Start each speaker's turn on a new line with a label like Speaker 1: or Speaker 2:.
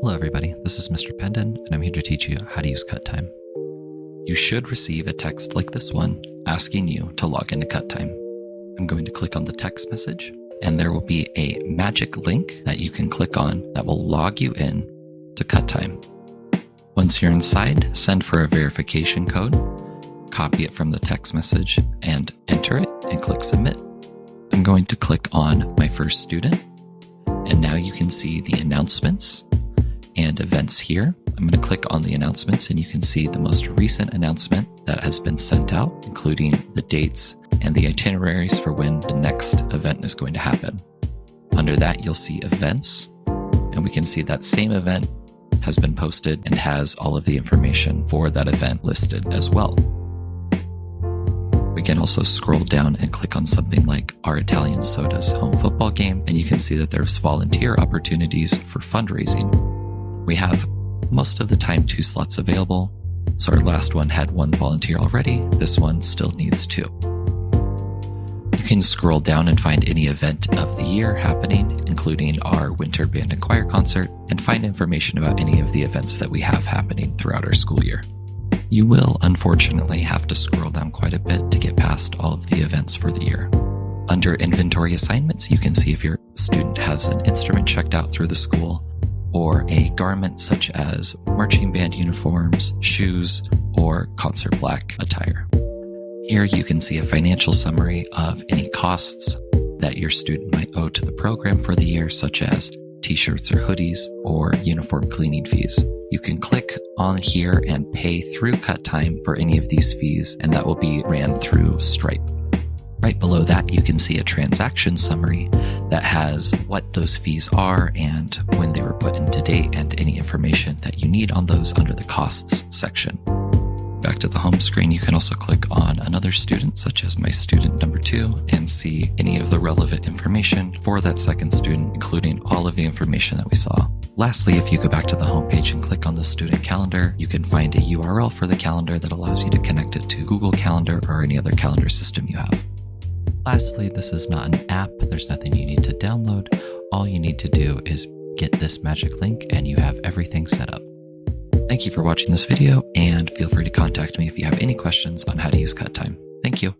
Speaker 1: Hello everybody, this is Mr. Pendon, and I'm here to teach you how to use CutTime. You should receive a text like this one asking you to log into CutTime. I'm going to click on the text message, and there will be a magic link that you can click on that will log you in to CutTime. Once you're inside, send for a verification code, copy it from the text message, and enter it and click Submit. I'm going to click on my first student, and now you can see the announcements and events here. I'm going to click on the announcements and you can see the most recent announcement that has been sent out, including the dates and the itineraries for when the next event is going to happen. Under that, you'll see events, and we can see that same event has been posted and has all of the information for that event listed as well. We can also scroll down and click on something like our Italian Soda's home football game, and you can see that there's volunteer opportunities for fundraising. We have most of the time 2 slots available, so our last one had 1 volunteer already. This one still needs 2. You can scroll down and find any event of the year happening, including our Winter Band and Choir concert, and find information about any of the events that we have happening throughout our school year. You will unfortunately have to scroll down quite a bit to get past all of the events for the year. Under Inventory Assignments, you can see if your student has an instrument checked out through the school, or a garment such as marching band uniforms, shoes, or concert black attire. Here you can see a financial summary of any costs that your student might owe to the program for the year, such as t-shirts or hoodies, or uniform cleaning fees. You can click on here and pay through CutTime for any of these fees, and that will be ran through Stripe. Right below that, you can see a transaction summary that has what those fees are and when they were put into date, and any information that you need on those under the costs section. Back to the home screen, you can also click on another student, such as my student number 2, and see any of the relevant information for that second student, including all of the information that we saw. Lastly, if you go back to the home page and click on the student calendar, you can find a URL for the calendar that allows you to connect it to Google Calendar or any other calendar system you have. Lastly, this is not an app. There's nothing you need to download. All you need to do is get this magic link and you have everything set up. Thank you for watching this video, and feel free to contact me if you have any questions on how to use CutTime. Thank you.